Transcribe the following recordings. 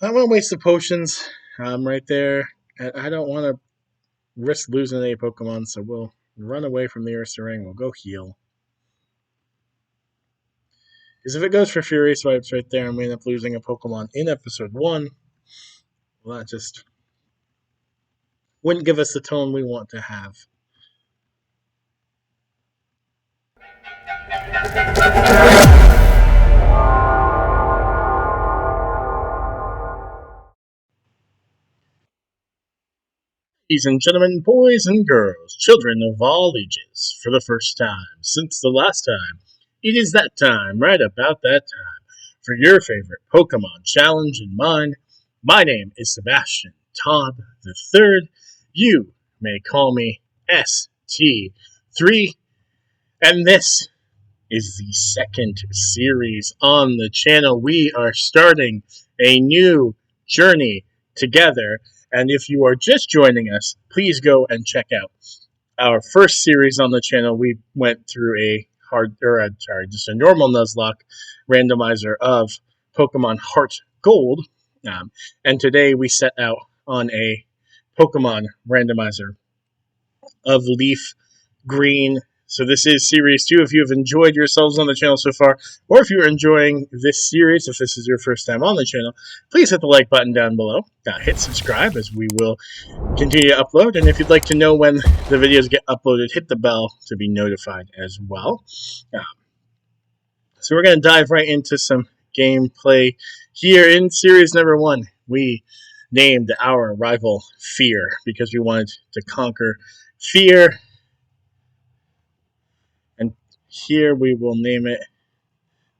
I'm going to waste the potions right there. I don't want to risk losing any Pokemon, so we'll run away from the Ursaring. We'll go heal. Because if it goes for Fury Swipes right there and we end up losing a Pokemon in Episode 1, well, that just wouldn't give us the tone we want to have. Ladies and gentlemen, boys and girls, children of all ages, for the first time since the last time, it is that time, right about that time, for your favorite Pokemon challenge and mine. My name is Sebastian Todd III. You may call me ST3, and this is the second series on the channel. We are starting a new journey together. And if you are just joining us, please go and check out our first series on the channel. We went through a just a normal Nuzlocke randomizer of Pokemon Heart Gold. And today we set out on a Pokemon randomizer of LeafGreen. So this is Series 2. If you have enjoyed yourselves on the channel so far, or if you're enjoying this series, if this is your first time on the channel, please hit the like button down below. Hit subscribe as we will continue to upload. And if you'd like to know when the videos get uploaded, hit the bell to be notified as well. So we're going to dive right into some gameplay here in Series number 1. We named our rival Fear because we wanted to conquer Fear. And here we will name it.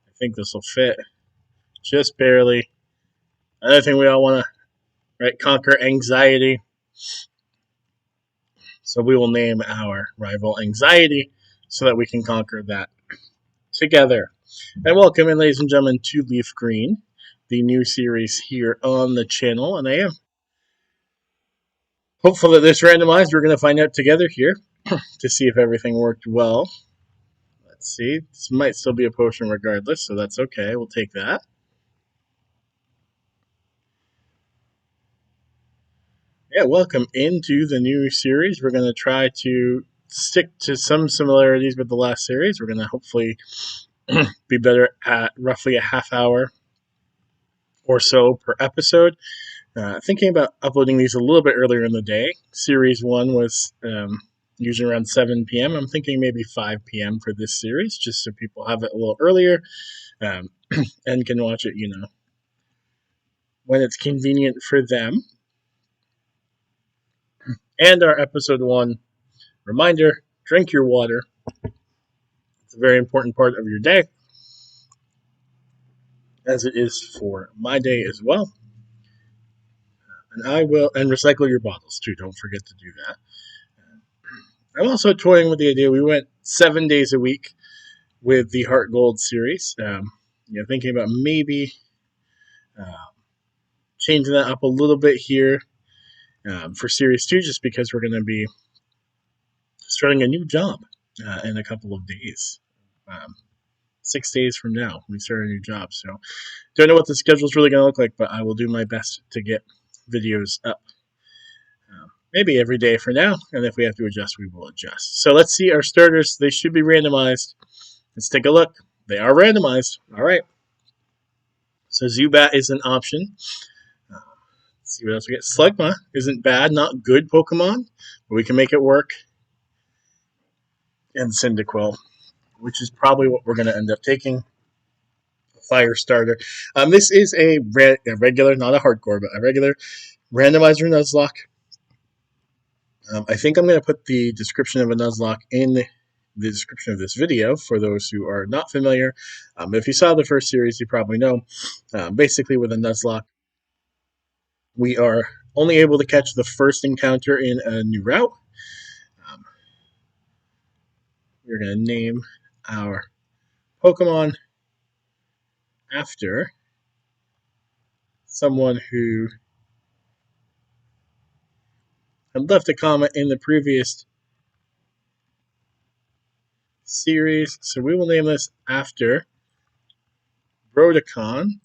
I think this will fit just barely. Another thing we all want to conquer Anxiety. So we will name our rival Anxiety so that we can conquer that together. And welcome in, ladies and gentlemen, to LeafGreen, the new series here on the channel. And I am hopeful that this randomized, we're going to find out together here to see if everything worked well. Let's see. This might still be a potion regardless, so that's okay. We'll take that. Yeah, welcome into the new series. We're going to try to stick to some similarities with the last series. We're going to hopefully be better at roughly a half hour or so per episode. Thinking about uploading these a little bit earlier in the day. Series 1 was usually around 7 p.m. I'm thinking maybe 5 p.m. for this series, just so people have it a little earlier and can watch it, when it's convenient for them. And our episode 1 reminder, drink your water. It's a very important part of your day, as it is for my day as well. And recycle your bottles too. Don't forget to do that. I'm also toying with the idea. We went 7 days a week with the Heart Gold series. Thinking about maybe changing that up a little bit here for Series 2, just because we're going to be starting a new job in a couple of days. 6 days from now, we start a new job. So don't know what the schedule is really going to look like, but I will do my best to get videos up. Maybe every day for now, and if we have to adjust, we will adjust. So let's see our starters. They should be randomized. Let's take a look. They are randomized. All right. So Zubat is an option. Let's see what else we get. Slugma isn't bad, not good Pokemon, but we can make it work. And Cyndaquil, which is probably what we're going to end up taking. Fire starter. This is a regular, not a hardcore, but a regular randomizer Nuzlocke. I think I'm going to put the description of a Nuzlocke in the description of this video for those who are not familiar. If you saw the first series, you probably know. Basically, with a Nuzlocke, we are only able to catch the first encounter in a new route. We're going to name our Pokemon after someone who had left a comment in the previous series. So we will name this after Brodicon.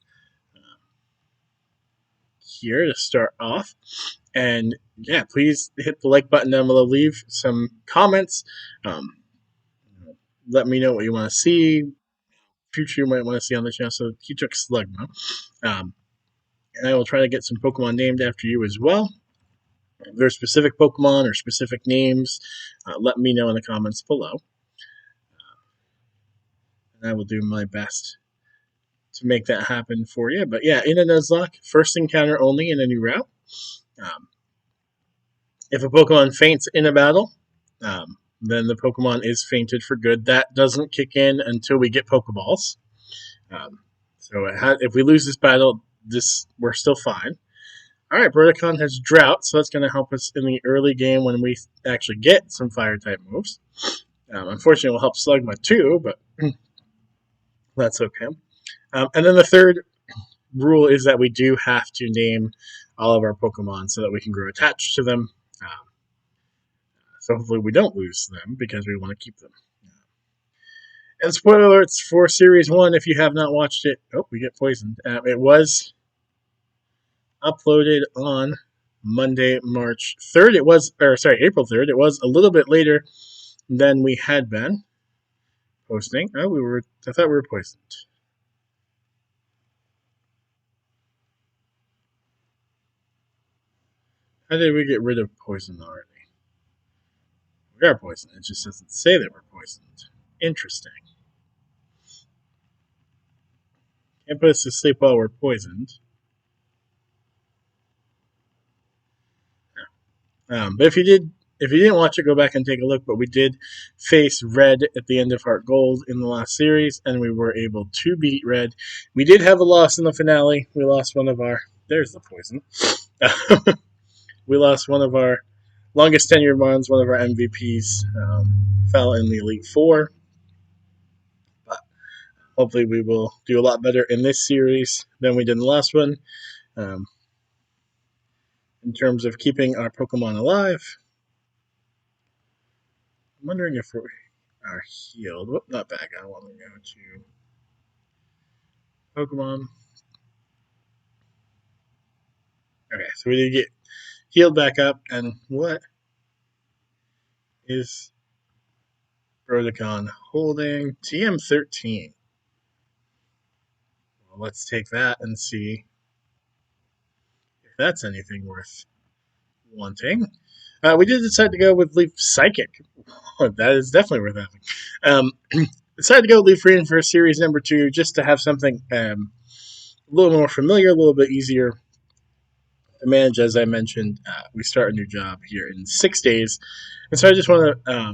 here to start off. And yeah, please hit the like button down below. Leave some comments. Let me know what you want to see. Future you might want to see on the channel. So he took Slugma. And I will try to get some Pokemon named after you as well. If there's specific Pokemon or specific names, let me know in the comments below. And I will do my best to make that happen for you. But yeah, in a Nuzlocke, first encounter only in a new route. If a Pokemon faints in a battle, then the Pokemon is fainted for good. That doesn't kick in until we get Pokeballs. So if we lose this battle, we're still fine. All right, Broticon has Drought, so that's going to help us in the early game when we actually get some Fire-type moves. Unfortunately, it will help Slugma too, but that's okay. And then the third rule is that we do have to name all of our Pokemon so that we can grow attached to them. So hopefully we don't lose them because we want to keep them. And spoiler alerts for Series 1, if you have not watched it. Oh, we get poisoned. It was uploaded on Monday, March 3rd. April 3rd. It was a little bit later than we had been posting. I thought we were poisoned. How did we get rid of poison already? We are poisoned. It just doesn't say that we're poisoned. Interesting. Can't put us to sleep while we're poisoned. But if you didn't watch it, go back and take a look. But we did face Red at the end of Heart Gold in the last series, and we were able to beat Red. We did have a loss in the finale. We lost one of our... There's the poison. We lost one of our longest tenured ones, one of our MVPs. Fell in the Elite Four. But hopefully we will do a lot better in this series than we did in the last one. In terms of keeping our Pokemon alive. I'm wondering if we are healed. Whoop, not back. I want to go to Pokemon. Okay, so we did get healed back up. And what is Broticon holding? TM13. Well, let's take that and see if that's anything worth wanting. We did decide to go with Leaf Psychic. Oh, that is definitely worth having. Decided to go with LeafGreen for series number 2 just to have something a little more familiar, a little bit easier to manage. As I mentioned, we start a new job here in 6 days. And so I just want to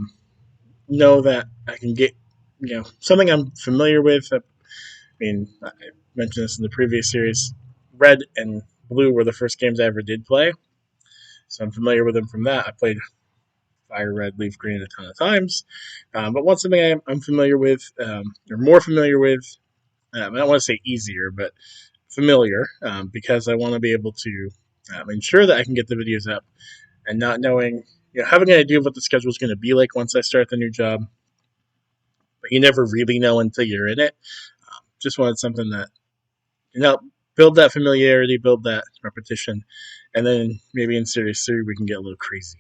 know that I can get something I'm familiar with. I mentioned this in the previous series. Red and Blue were the first games I ever did play. So I'm familiar with them from that. I played Fire Red, LeafGreen a ton of times. But one something I'm familiar with, or more familiar with, I don't want to say easier, but familiar, because I want to be able to ensure that I can get the videos up and not knowing, having an idea of what the schedule is going to be like once I start the new job. But you never really know until you're in it. Just wanted something that, build that familiarity, build that repetition, and then maybe in Series 3 we can get a little crazy.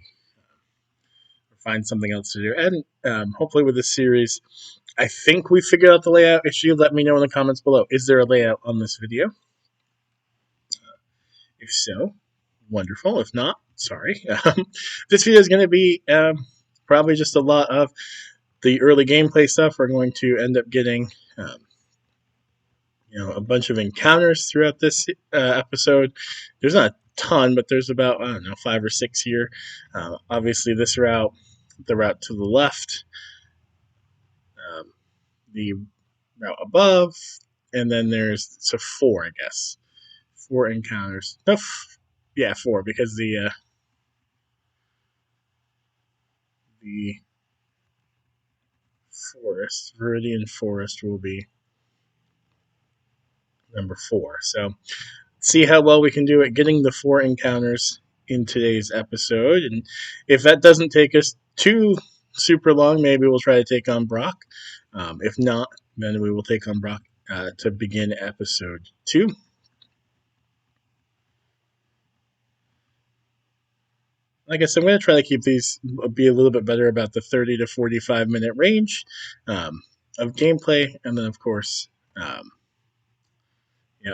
Find something else to do. And hopefully with this series, I think we figured out the layout. If you let me know in the comments below, is there a layout on this video? If so, wonderful. If not, sorry. This video is going to be probably just a lot of the early gameplay stuff. We're going to end up getting a bunch of encounters throughout this episode. There's not a ton, but there's about, 5 or 6 here. Obviously, this route, the route to the left, the route above, and then there's 4, I guess. 4 encounters. No, 4, because the forest, Viridian Forest, will be number 4. So see how well we can do at getting the 4 encounters in today's episode. And if that doesn't take us too super long, maybe we'll try to take on Brock. If not, then we will take on Brock to begin episode 2. like I said, I'm going to try to keep these be a little bit better about the 30 to 45-minute range of gameplay, and then of course,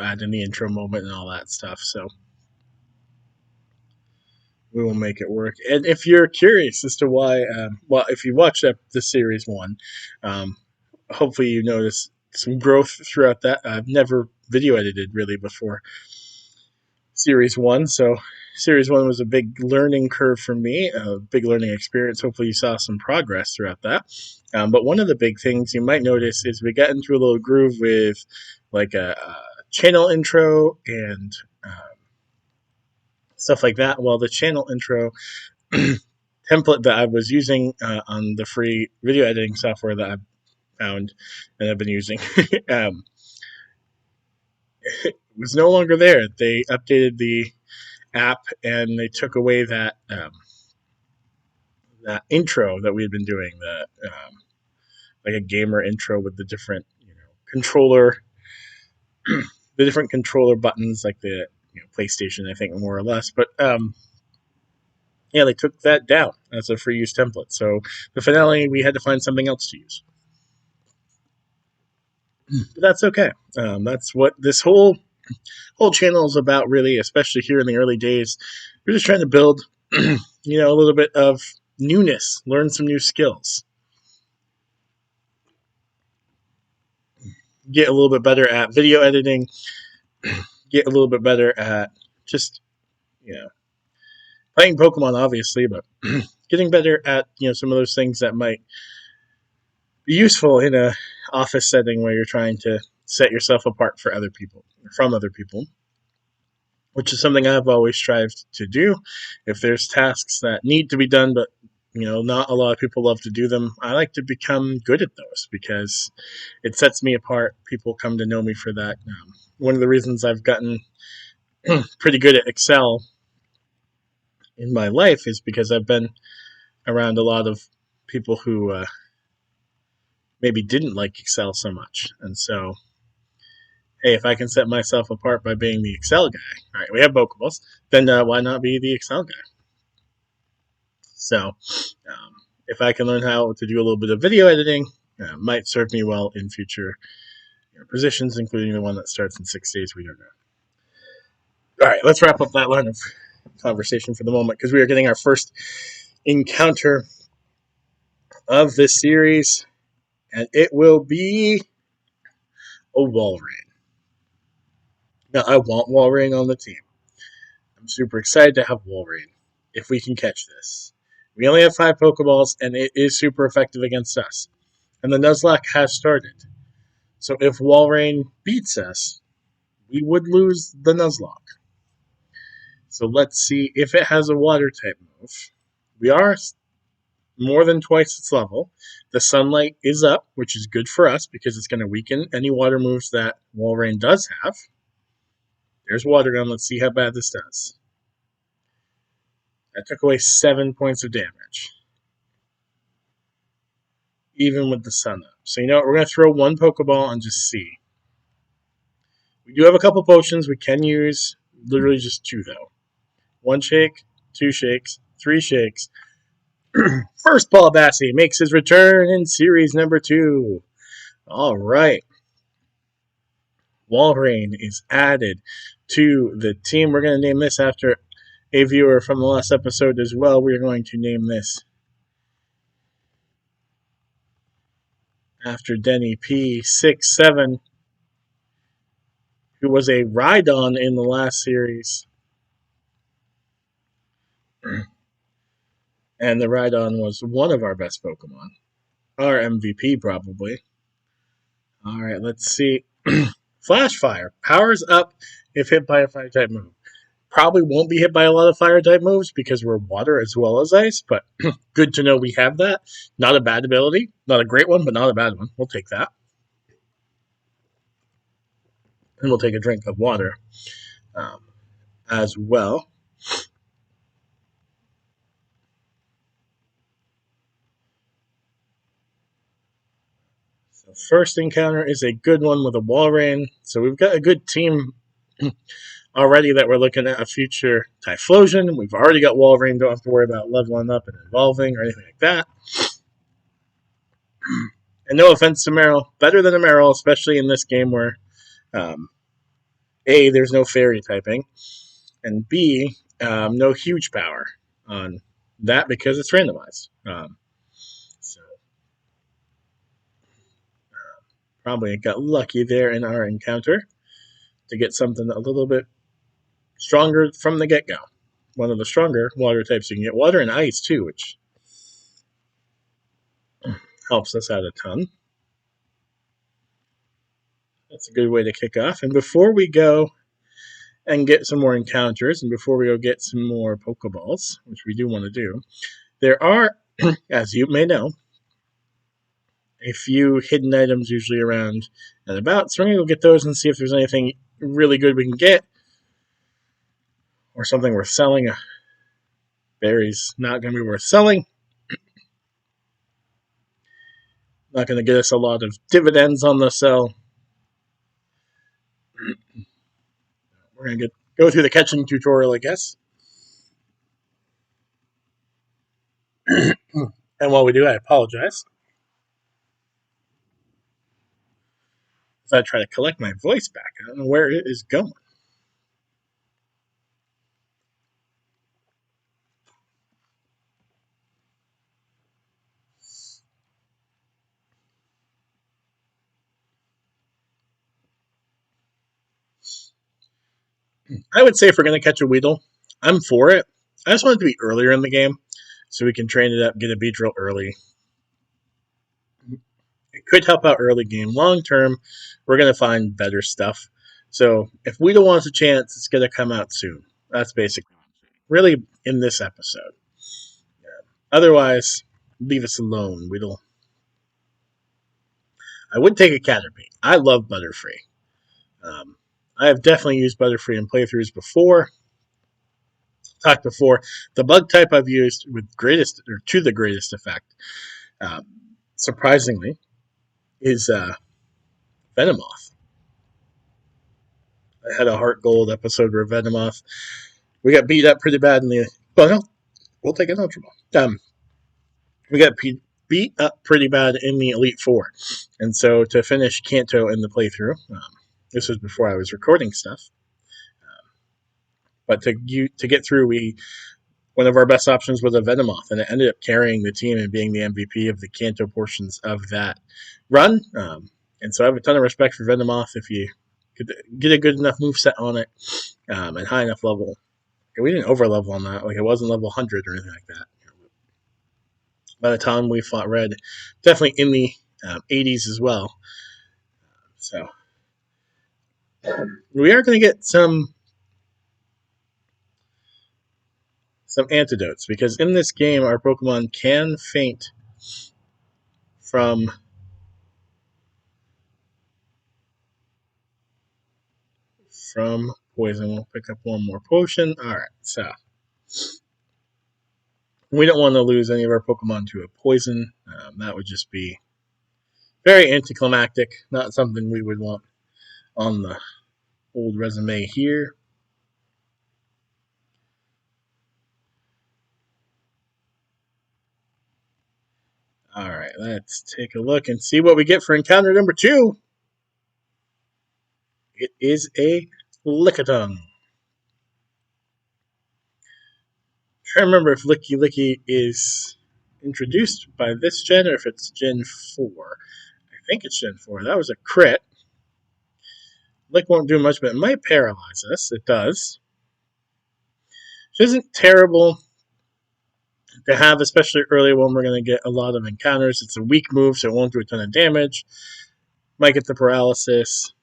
add in the intro moment and all that stuff. So we will make it work. And if you're curious as to why, if you watched the series one, hopefully you notice some growth throughout that. I've never video edited really before series one, so series one was a big learning curve for me, a big learning experience. Hopefully you saw some progress throughout that. But one of the big things you might notice is we got into a little groove with like a channel intro and stuff like that. Well, the channel intro template that I was using on the free video editing software that I've found and I've been using was no longer there. They updated the app and they took away that intro that we had been doing, like a gamer intro with the different controller, the different controller buttons, like the PlayStation, I think more or less. But yeah, they took that down as a free use template. So the finale, we had to find something else to use. But that's okay. That's what this whole channel is about, really, especially here in the early days. We're just trying to build, a little bit of newness, learn some new skills, get a little bit better at video editing, get a little bit better at just, playing Pokemon, obviously, but getting better at, some of those things that might be useful in a office setting where you're trying to set yourself apart from other people, which is something I've always strived to do. If there's tasks that need to be done, but not a lot of people love to do them, I like to become good at those because it sets me apart. People come to know me for that. One of the reasons I've gotten pretty good at Excel in my life is because I've been around a lot of people who maybe didn't like Excel so much. And so, hey, if I can set myself apart by being the Excel guy, all right, we have Pokeballs, then why not be the Excel guy? So, if I can learn how to do a little bit of video editing, might serve me well in future positions, including the one that starts in 6 days. We don't know. All right, let's wrap up that line of conversation for the moment because we are getting our first encounter of this series, and it will be a Walrein. Now, I want Walrein on the team. I'm super excited to have Walrein if we can catch this. We only have 5 Pokeballs, and it is super effective against us. And the Nuzlocke has started. So if Walrein beats us, we would lose the Nuzlocke. So let's see if it has a water type move. We are more than twice its level. The sunlight is up, which is good for us because it's going to weaken any water moves that Walrein does have. There's Water Gun. Let's see how bad this does. That took away 7 points of damage, even with the sun up. So you know what? We're going to throw 1 Pokeball and just see. We do have a couple potions. We can use literally just 2, though. 1 shake, 2 shakes, 3 shakes. First Ball Bassy makes his return in series number 2. All right. Walrein is added to the team. We're going to name this after a viewer from the last episode as well. We're going to name this after Denny P67, who was a Rhydon in the last series. And the Rhydon was one of our best Pokemon. Our MVP, probably. All right, let's see. Flash Fire. Powers up if hit by a Fire-type move. Probably won't be hit by a lot of Fire-type moves because we're Water as well as Ice, but good to know we have that. Not a bad ability. Not a great one, but not a bad one. We'll take that. And we'll take a drink of water as well. So first encounter is a good one with a Walrein. So we've got a good team already that we're looking at a future Typhlosion. We've already got Walrein, don't have to worry about leveling up and evolving or anything like that. And no offense to Meryl, better than a Meryl, especially in this game where A, there's no fairy typing, and B, no huge power on that because it's randomized. So probably got lucky there in our encounter to get something a little bit stronger from the get-go. One of the stronger water types you can get. Water and ice, too, which helps us out a ton. That's a good way to kick off. And before we go and get some more encounters, and before we go get some more Pokeballs, which we do want to do, there are, as you may know, a few hidden items usually around and about. So we're going to go get those and see if there's anything really good we can get, or something worth selling. Berry's not going to be worth selling. Not going to get us a lot of dividends on the sell. We're going to go through the catching tutorial, I guess. And while we do, I apologize. As I try to collect my voice back, I don't know where it is going. I would say if we're going to catch a Weedle, I'm for it. I just want it to be earlier in the game so we can train it up, get a Beedrill early. It could help out early game. Long term, we're going to find better stuff. So if Weedle wants a chance, it's going to come out soon. That's basically really in this episode. Otherwise, leave us alone, Weedle. I would take a Caterpie. I love Butterfree. I have definitely used Butterfree in playthroughs before. Talked before. The bug type I've used with greatest or to the greatest effect, surprisingly, is Venomoth. I had a Heart Gold episode where Venomoth, we got beat up pretty bad in the. Well, no, we'll take an Ultra Ball. We got beat up pretty bad in the Elite Four, and so to finish Kanto in the playthrough, this was before I was recording stuff. But to get through, one of our best options was a Venomoth, and it ended up carrying the team and being the MVP of the Kanto portions of that run. And so I have a ton of respect for Venomoth if you could get a good enough moveset on it and high enough level. We didn't over level on that, like it wasn't level 100 or anything like that. By the time we fought Red, definitely in the 80s as well. So we are going to get some antidotes because in this game our Pokemon can faint from poison. We'll pick up one more potion. Alright, so we don't want to lose any of our Pokemon to a poison. That would just be very anticlimactic. Not something we would want on the old resume here. Alright, let's take a look and see what we get for encounter number 2. It is a Lickitung. I can't remember if Licky Licky is introduced by this gen or if it's Gen 4. I think it's Gen 4. That was a crit. Lick won't do much, but it might paralyze us. It does. Which isn't terrible to have, especially early when we're going to get a lot of encounters. It's a weak move, so it won't do a ton of damage. Might get the paralysis.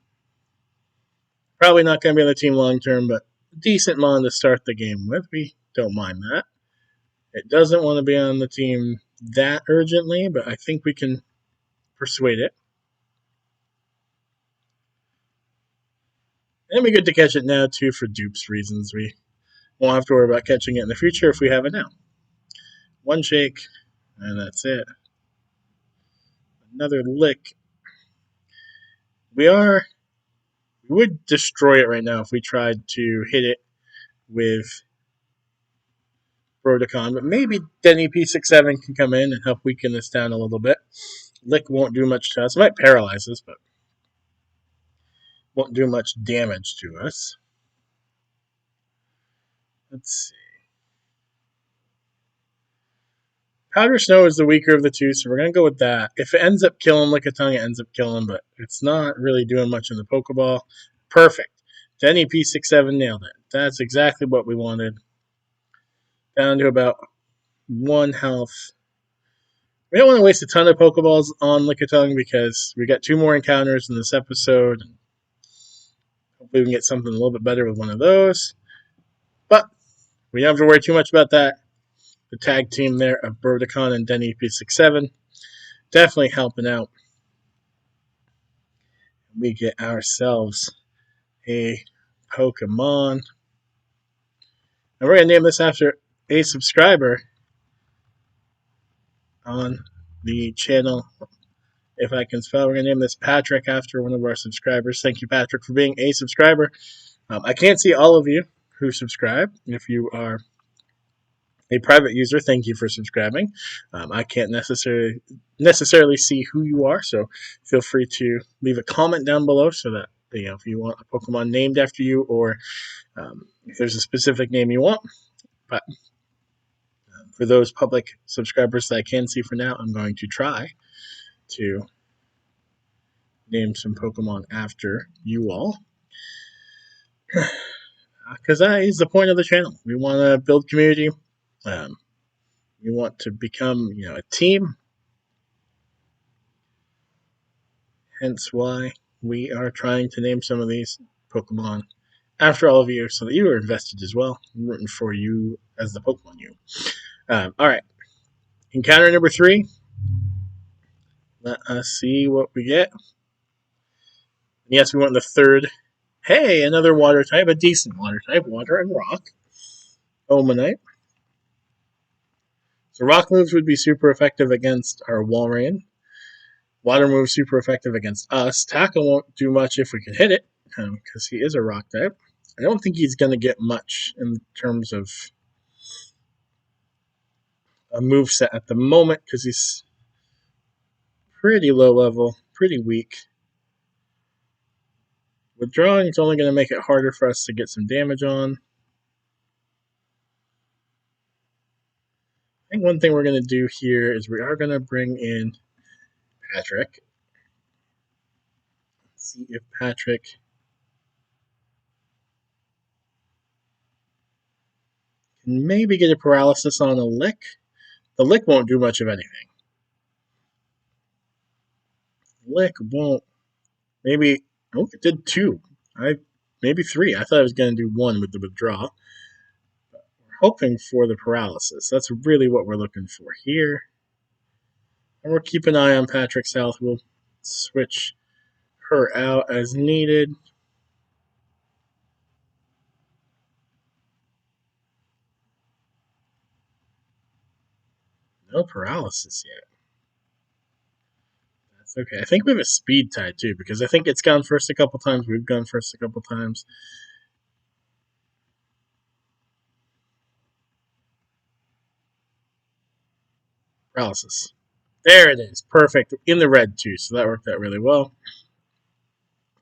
Probably not going to be on the team long term, but decent mon to start the game with. We don't mind that. It doesn't want to be on the team that urgently, but I think we can persuade it. And it'd be good to catch it now, too, for dupes reasons. We won't have to worry about catching it in the future if we have it now. One shake, and that's it. Another lick. We We would destroy it right now if we tried to hit it with Broticon, but maybe Denny P67 can come in and help weaken this down a little bit. Lick won't do much to us. It might paralyze us, but won't do much damage to us. Let's see. Powder Snow is the weaker of the two, so we're going to go with that. If it ends up killing Lickitung, it ends up killing, but it's not really doing much in the Pokeball. Perfect. Denny P67 nailed it. That's exactly what we wanted. Down to about 1 health. We don't want to waste a ton of Pokeballs on Lickitung because we got 2 more encounters in this episode. Hopefully we can get something a little bit better with one of those. But we don't have to worry too much about that. The tag team there of Broticon and Denny P67 definitely helping out. We get ourselves a Pokemon. And we're going to name this after a subscriber on the channel. If I can spell, we're going to name this Patrick after one of our subscribers. Thank you, Patrick, for being a subscriber. I can't see all of you who subscribe. If you are a private user, thank you for subscribing. I can't necessarily see who you are, so feel free to leave a comment down below so that if you want a Pokemon named after you or if there's a specific name you want. But for those public subscribers that I can see for now, I'm going to try to name some Pokemon after you all. Because that is the point of the channel. We want to build community. We want to become, a team. Hence why we are trying to name some of these Pokemon after all of you so that you are invested as well. I'm rooting for you as the Pokemon you. All right. Encounter number 3. Let us see what we get. Yes, we went in the third. Hey, another water type, a decent water type, water and rock. Omanite. So rock moves would be super effective against our Walrein. Water moves super effective against us. Tackle won't do much if we can hit it, because he is a rock type. I don't think he's going to get much in terms of a moveset at the moment, because he's pretty low level, pretty weak. Withdrawing is only going to make it harder for us to get some damage on. I think one thing we're going to do here is we are going to bring in Patrick. Let's see if Patrick can maybe get a paralysis on a Lick. The Lick won't do much of anything. Lick won't. Maybe. Oh, it did 2. Maybe 3. I thought I was going to do 1 with the withdraw. But we're hoping for the paralysis. That's really what we're looking for here. And we'll keep an eye on Patrick's health. We'll switch her out as needed. No paralysis yet. That's okay. I think we have a speed tie too, because I think it's gone first a couple times. We've gone first a couple times. Paralysis. There it is. Perfect. In the red too, so that worked out really well.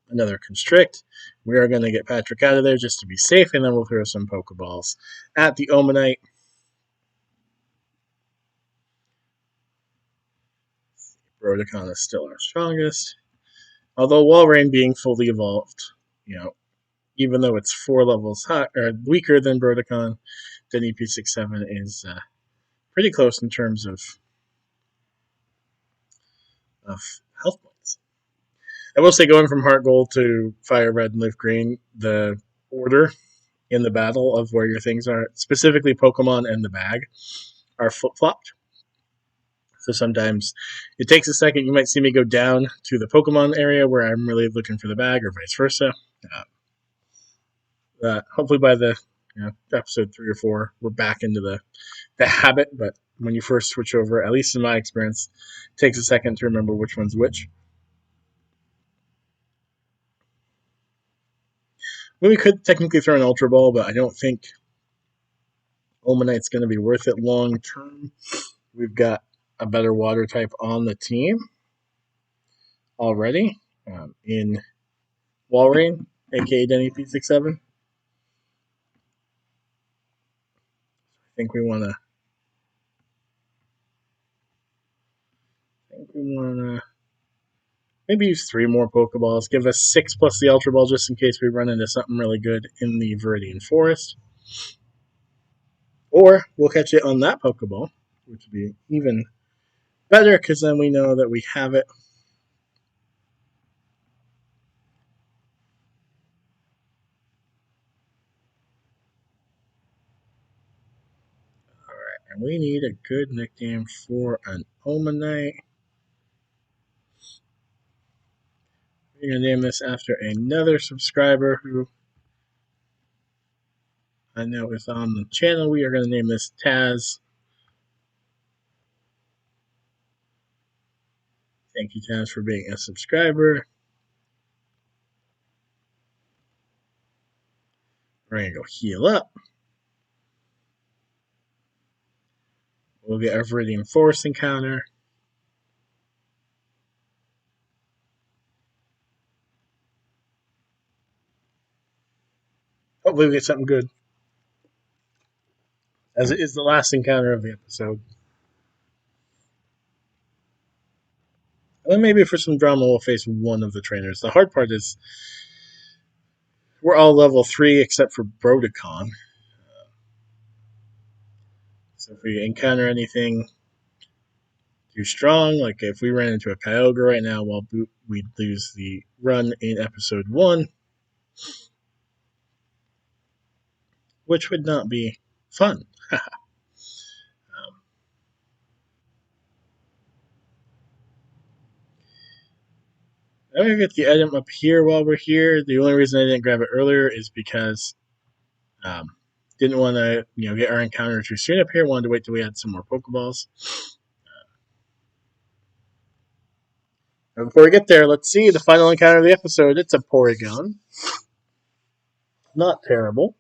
Another Constrict. We are going to get Patrick out of there just to be safe, and then we'll throw some Pokeballs at the Omanite. Broticon is still our strongest. Although Walrein being fully evolved, even though it's 4 levels high, or weaker than Broticon, then EP67 is pretty close in terms of health points. I will say, going from Heart Gold to Fire Red and LeafGreen, the order in the battle of where your things are, specifically Pokemon and the bag, are flip-flopped. So sometimes it takes a second. You might see me go down to the Pokemon area where I'm really looking for the bag, or vice versa. Hopefully by the episode 3 or 4, we're back into the habit. But when you first switch over, at least in my experience, it takes a second to remember which one's which. We could technically throw an Ultra Ball, but I don't think Omanite's going to be worth it long term. We've got a better water type on the team already in Walrein, aka Denny P67. I think we want to maybe use 3 more Pokeballs. Give us 6 plus the Ultra Ball just in case we run into something really good in the Viridian Forest. Or we'll catch it on that Pokeball, which would be even better because then we know that we have it. Alright, and we need a good nickname for an Omanite. We're going to name this after another subscriber who I know is on the channel. We are going to name this Taz. Thank you, Taz, for being a subscriber. We're going to go heal up. We'll get our Viridian Forest encounter. Hopefully we get something good. As it is the last encounter of the episode. And then maybe for some drama we'll face one of the trainers. The hard part is we're all level 3 except for Brodicon. So if we encounter anything too strong, like if we ran into a Kyogre right now, well, we'd lose the run in episode 1, which would not be fun. I'm going to get the item up here while we're here. The only reason I didn't grab it earlier is because didn't want to get our encounter too soon up here. Wanted to wait till we had some more Pokeballs. Before we get there, let's see the final encounter of the episode. It's a Porygon. Not terrible.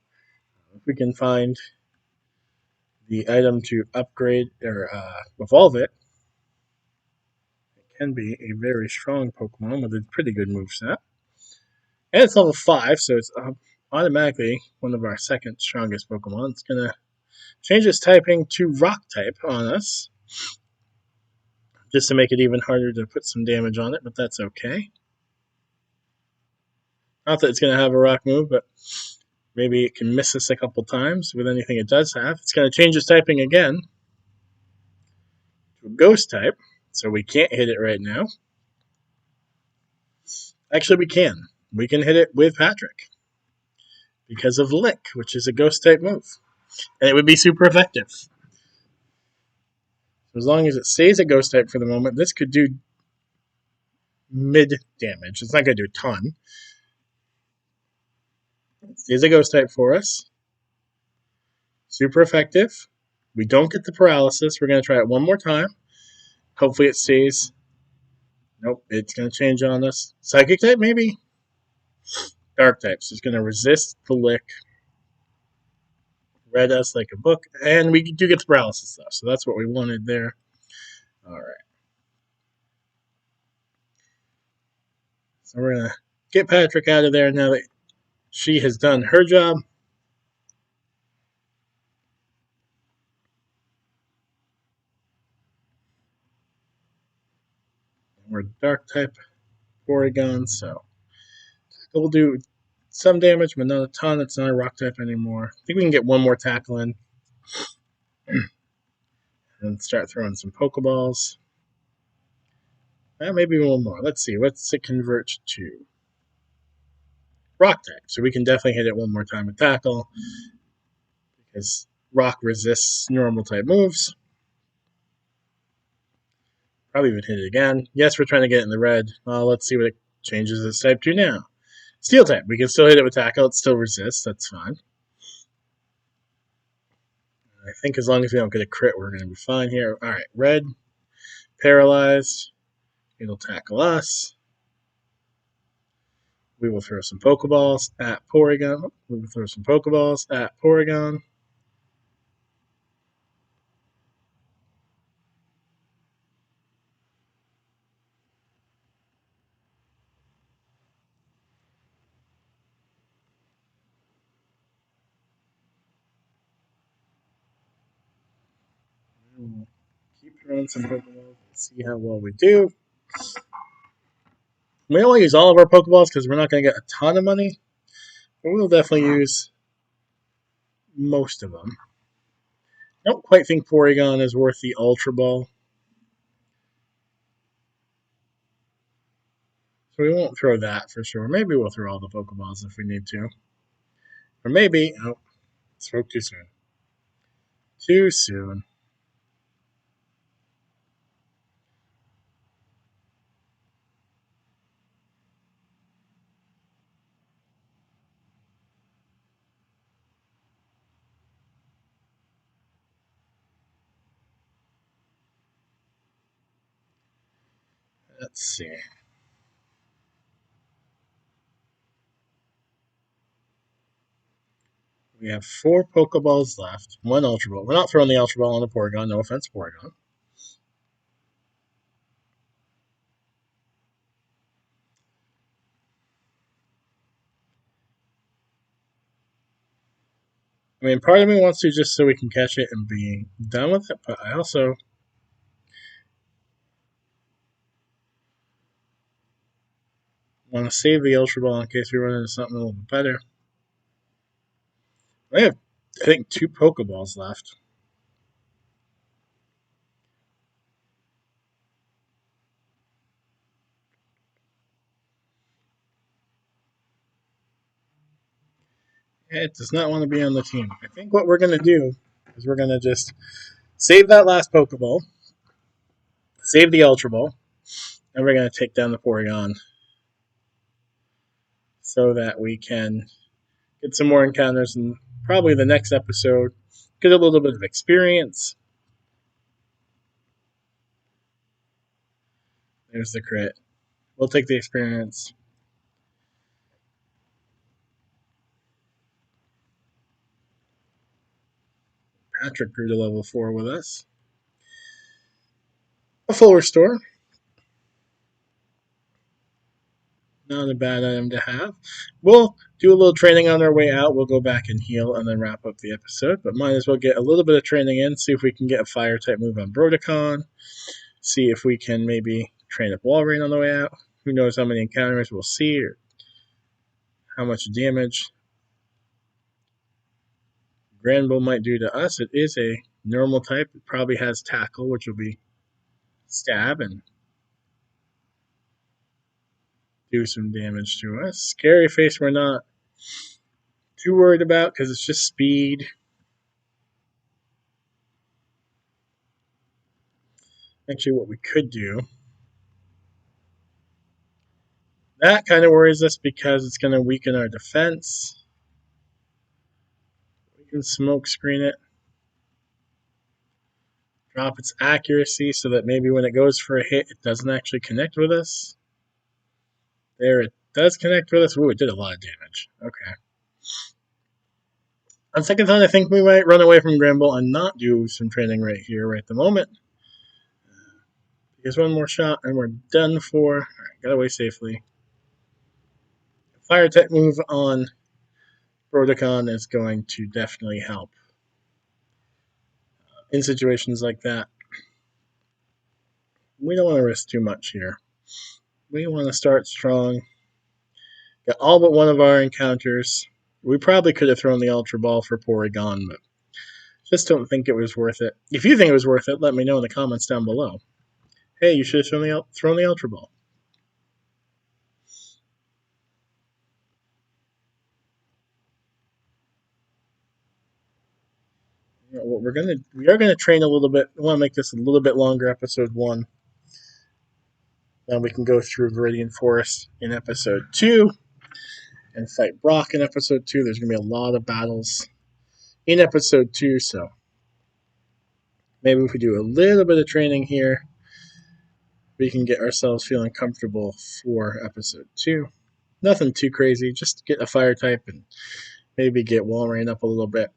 If we can find the item to upgrade or evolve it, it can be a very strong Pokemon with a pretty good moveset. And it's level 5, so it's automatically one of our second strongest Pokemon. It's going to change its typing to Rock type on us, just to make it even harder to put some damage on it, but that's okay. Not that it's going to have a Rock move, but maybe it can miss us a couple times with anything it does have. It's going to change its typing again to a Ghost type, so we can't hit it right now. Actually, we can. We can hit it with Patrick because of Lick, which is a Ghost type move. And it would be super effective. So as long as it stays a Ghost type for the moment, this could do mid damage. It's not going to do a ton. It stays a Ghost type for us. Super effective. We don't get the paralysis. We're going to try it one more time. Hopefully it stays. Nope, it's going to change on us. Psychic type, maybe? Dark type. So it's going to resist the Lick. Read us like a book. And we do get the paralysis, though. So that's what we wanted there. Alright. So we're going to get Patrick out of there now that she has done her job. We're Dark type Porygon, so we'll do some damage, but not a ton. It's not a Rock type anymore. I think we can get one more tackle in and start throwing some Pokeballs. Maybe one more. Let's see. What's it convert to? Rock type. So we can definitely hit it one more time with tackle because Rock resists normal type moves. Probably even hit it again. Yes, we're trying to get it in the red. Let's see what it changes its type to now. Steel type. We can still hit it with tackle. It still resists. That's fine. I think as long as we don't get a crit, we're going to be fine here. All right, red. Paralyzed. It'll tackle us. We will throw some Pokeballs at Porygon. We will throw some Pokeballs at Porygon. We'll keep throwing some Pokeballs and see how well we do. We don't use all of our Pokeballs because we're not going to get a ton of money, but we'll definitely use most of them. I don't quite think Porygon is worth the Ultra Ball, so we won't throw that for sure. Maybe we'll throw all the Pokeballs if we need to. Or maybe, oh, spoke too soon. Too soon. Let's see. We have 4 Pokeballs left, 1 Ultra Ball. We're not throwing the Ultra Ball on the Porygon. No offense, Porygon. I mean, part of me wants to just so we can catch it and be done with it, but I also want to save the Ultra Ball in case we run into something a little bit better. I have, I think, 2 Pokeballs left. It does not want to be on the team. I think what we're going to do is we're going to just save that last Pokeball, save the Ultra Ball, and we're going to take down the Porygon so that we can get some more encounters and probably the next episode get a little bit of experience. There's the crit. We'll take the experience. Patrick grew to level 4 with us. A full restore. Not a bad item to have. We'll do a little training on our way out. We'll go back and heal and then wrap up the episode. But might as well get a little bit of training in, see if we can get a fire type move on Brodicon. See if we can maybe train up Walrein on the way out. Who knows how many encounters we'll see or how much damage Granbull might do to us. It is a normal type. It probably has tackle, which will be stab and do some damage to us. Scary Face we're not too worried about because it's just speed. Actually, what we could do, that kind of worries us because it's going to weaken our defense. We can smoke screen it. Drop its accuracy so that maybe when it goes for a hit, it doesn't actually connect with us. There, it does connect with us. Ooh, it did a lot of damage. Okay. On second thought, I think we might run away from Granbull and not do some training right here, right at the moment. Here's one more shot, and we're done for. Alright, got away safely. Fire type move on Brodicon is going to definitely help in situations like that. We don't want to risk too much here. We want to start strong. Got all but one of our encounters. We probably could have thrown the Ultra Ball for Porygon, but just don't think it was worth it. If you think it was worth it, let me know in the comments down below. Hey, you should have thrown the Ultra Ball. You know, what we are gonna train a little bit. I want to make this a little bit longer, episode 1. Then we can go through Viridian Forest in episode 2 and fight Brock in episode 2. There's gonna be a lot of battles in episode 2, so maybe if we do a little bit of training here, we can get ourselves feeling comfortable for episode 2. Nothing too crazy. Just get a fire type and maybe get Walrein up a little bit.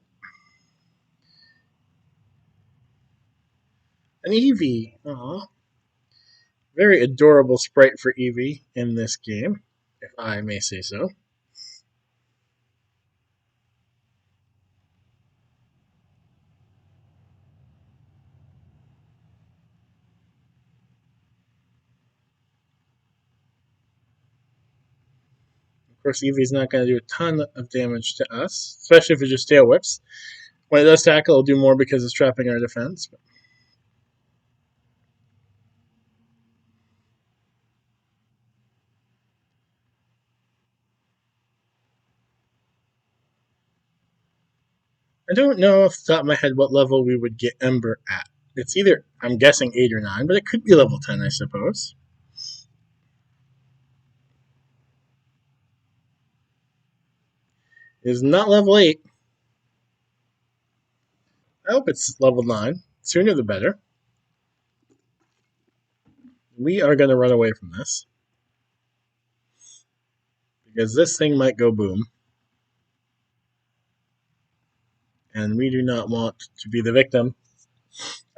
An Eevee. Aww. Very adorable sprite for Eevee in this game, if I may say so. Of course, Eevee's not going to do a ton of damage to us, especially if it just tail whips. When it does tackle, it'll do more because it's trapping our defense. I don't know off the top of my head what level we would get Ember at. It's either, I'm guessing, 8 or 9, but it could be level 10, I suppose. It is not level 8. I hope it's level 9. Sooner the better. We are going to run away from this. Because this thing might go boom. And we do not want to be the victim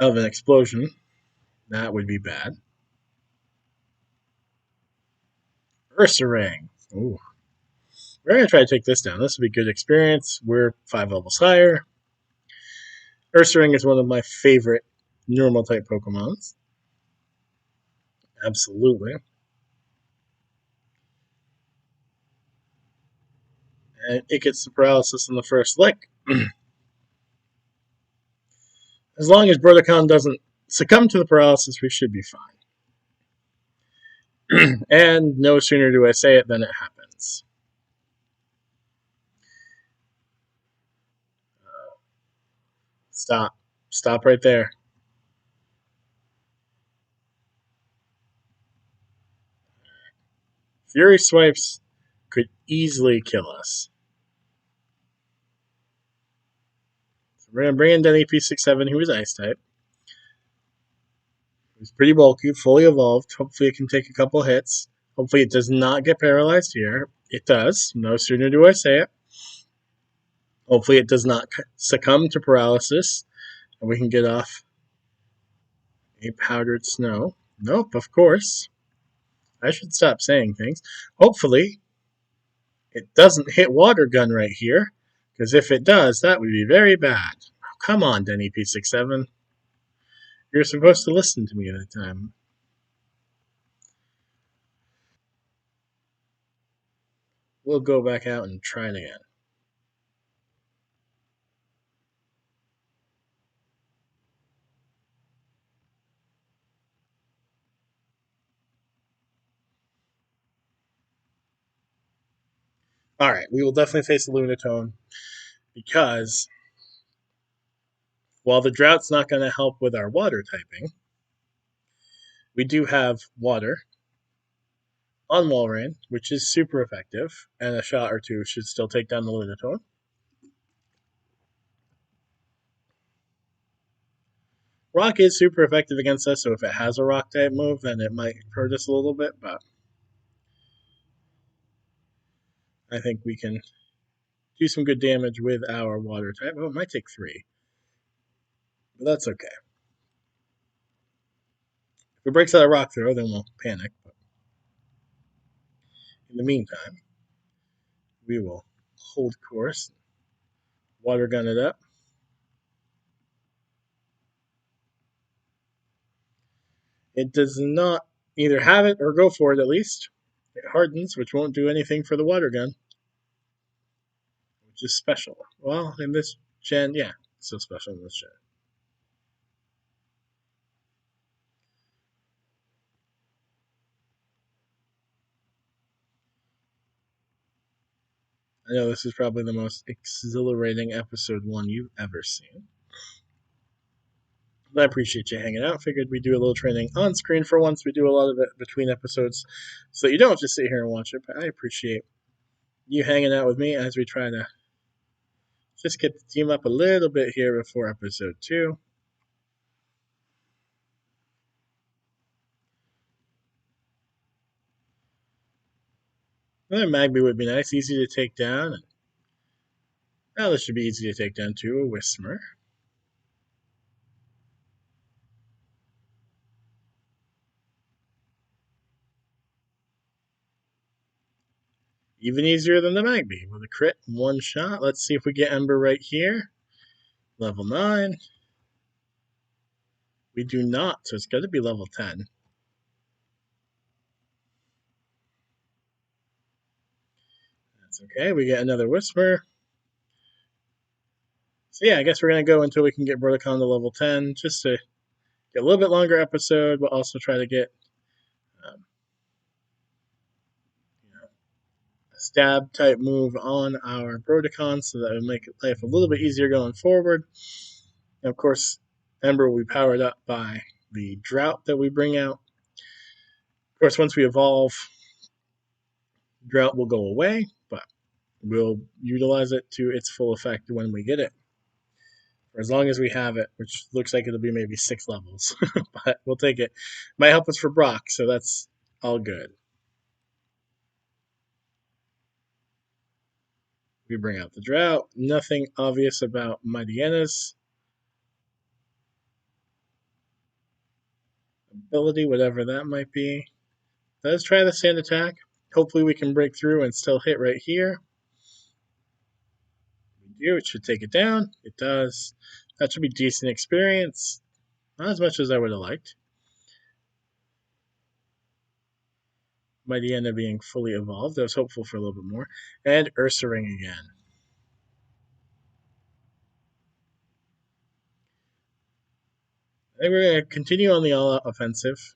of an explosion. That would be bad. Ursaring. Ooh. We're going to try to take this down. This will be good experience. We're 5 levels higher. Ursaring is one of my favorite normal type Pokemons. Absolutely. And it gets the paralysis in the first lick. As long as Broticon doesn't succumb to the paralysis, we should be fine. And no sooner do I say it than it happens. Stop. Stop right there. Fury Swipes could easily kill us. So we're going to bring in Denny P67, who is Ice type. He's pretty bulky, fully evolved. Hopefully it can take a couple hits. Hopefully it does not get paralyzed here. It does. No sooner do I say it. Hopefully it does not succumb to paralysis. And we can get off a powdered snow. Nope, of course. I should stop saying things. Hopefully it doesn't hit Water Gun right here. Because if it does, that would be very bad. Oh, come on, Denny P67. You're supposed to listen to me at the time. We'll go back out and try it again. Alright, we will definitely face the Lunatone because while the drought's not going to help with our water typing, we do have water on Walrein, which is super effective, and a shot or two should still take down the Lunatone. Rock is super effective against us, so if it has a rock type move, then it might hurt us a little bit, but I think we can do some good damage with our water type. Oh, it might take 3, but that's okay. If it breaks out a rock throw, then we'll panic. But in the meantime, we will hold course, water gun it up. It does not either have it or go for it, at least. It hardens, which won't do anything for the water gun, which is special. Well, in this gen, yeah, it's so special in this gen. I know this is probably the most exhilarating episode 1 you've ever seen. But I appreciate you hanging out. Figured we'd do a little training on screen for once. We do a lot of it between episodes so that you don't just sit here and watch it. But I appreciate you hanging out with me as we try to just get the team up a little bit here before episode 2. Another Magby would be nice, easy to take down. Now this should be easy to take down too, a Whismer. Even easier than the Magby with a crit, one shot. Let's see if we get Ember right here. Level 9. We do not, so it's got to be level 10. That's okay. We get another Whisper. So yeah, I guess we're going to go until we can get Broticon to level 10, just to get a little bit longer episode, but also try to get um, a stab type move on our Broticon so that it would make life a little bit easier going forward. And of course, Ember will be powered up by the Drought that we bring out. Of course, once we evolve, Drought will go away, but we'll utilize it to its full effect when we get it. For as long as we have it, which looks like it'll be maybe 6 levels, but we'll take it. Might help us for Brock, so that's all good. We bring out the Drought. Nothing obvious about Mightyana's ability, whatever that might be. Let's try the Sand Attack. Hopefully we can break through and still hit right here. We do. It should take it down. It does. That should be decent experience. Not as much as I would have liked. Mightyena being fully evolved. I was hopeful for a little bit more. And Ursaring again. I think we're going to continue on the all-out offensive.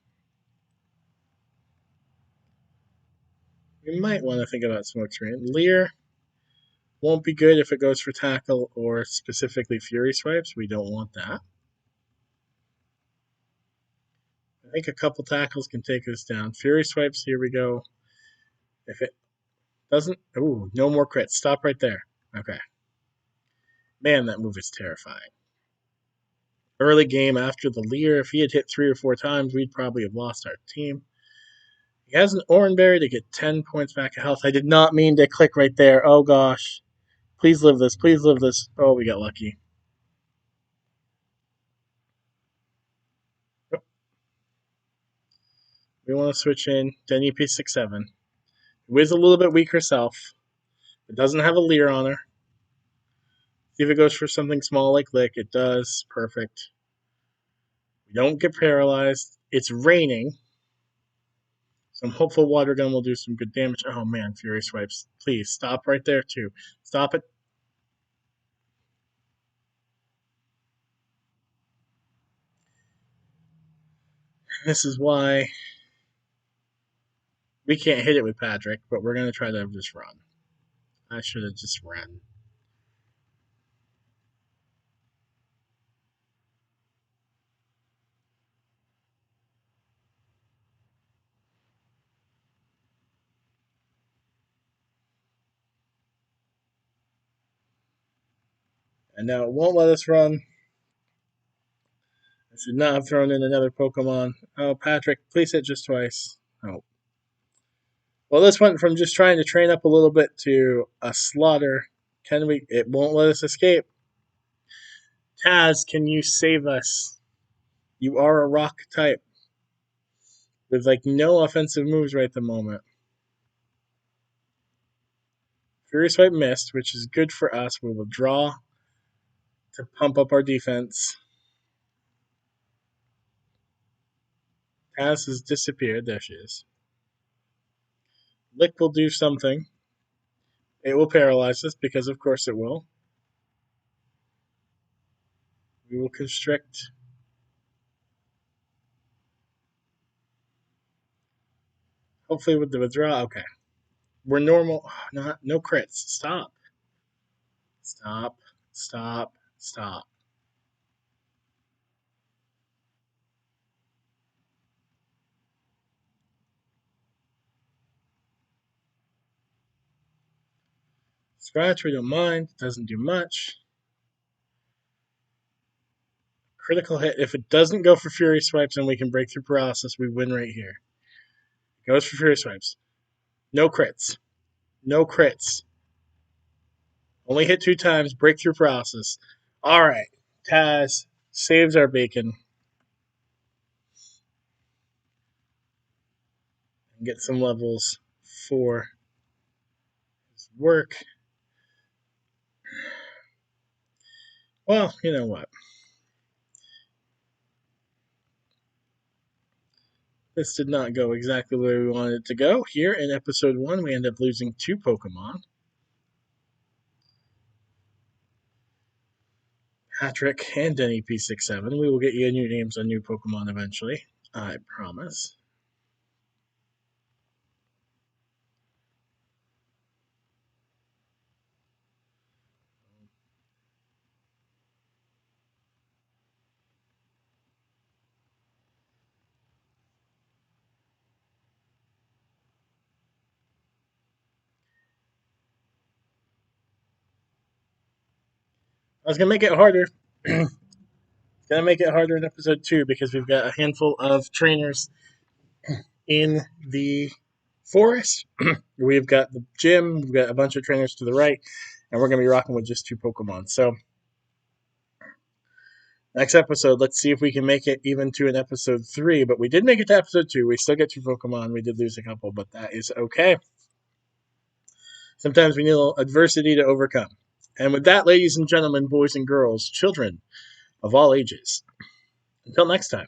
We might want to think about Smokescreen. Leer won't be good if it goes for tackle or specifically Fury Swipes. We don't want that. I think a couple tackles can take us down. Fury Swipes, here we go. If it doesn't... Ooh, no more crits. Stop right there. Okay. Man, that move is terrifying. Early game after the Leer, if he had hit 3 or 4 times, we'd probably have lost our team. He has an Oranberry to get 10 points back of health. I did not mean to click right there. Oh, gosh. Please live this. Please live this. Oh, we got lucky. We want to switch in Denny P67. Who is a little bit weak herself. It doesn't have a Leer on her. See if it goes for something small like Lick. It does. Perfect. We don't get paralyzed. It's raining. So I'm hopeful Water Gun will do some good damage. Oh man, Fury Swipes. Please, stop right there too. Stop it. This is why we can't hit it with Patrick, but we're going to try to just run. I should have just ran. And now it won't let us run. I should not have thrown in another Pokemon. Oh, Patrick, please hit just twice. Oh. Well, this went from just trying to train up a little bit to a slaughter. Can we? It won't let us escape. Taz, can you save us? You are a rock type with like no offensive moves right at the moment. Fury Swipe missed, which is good for us. We will draw to pump up our defense. Taz has disappeared. There she is. Lick will do something. It will paralyze us because, of course, it will. We will constrict. Hopefully, with the withdrawal. Okay. We're normal. Oh, no crits. Stop. Stop. Stop. Stop. Scratch, we don't mind. Doesn't do much. Critical hit. If it doesn't go for Fury Swipes and we can break through paralysis, we win right here. It goes for Fury Swipes. No crits. No crits. Only hit 2 times. Breakthrough process. All right. Taz saves our bacon. And get some levels for his work. Well, you know what? This did not go exactly where we wanted it to go. Here in episode 1, we end up losing 2 Pokemon. Patrick and Denny P67. We will get you new names on new Pokemon eventually. I promise. I was going to make it harder. Gonna make it harder in episode 2 because we've got a handful of trainers in the forest. We've got the gym, we've got a bunch of trainers to the right, and we're gonna be rocking with just 2 Pokemon. So next episode, let's see if we can make it even to an episode 3. But we did make it to episode 2. We still get 2 Pokemon. We did lose a couple, but that is okay. Sometimes we need a little adversity to overcome. And with that, ladies and gentlemen, boys and girls, children of all ages, until next time.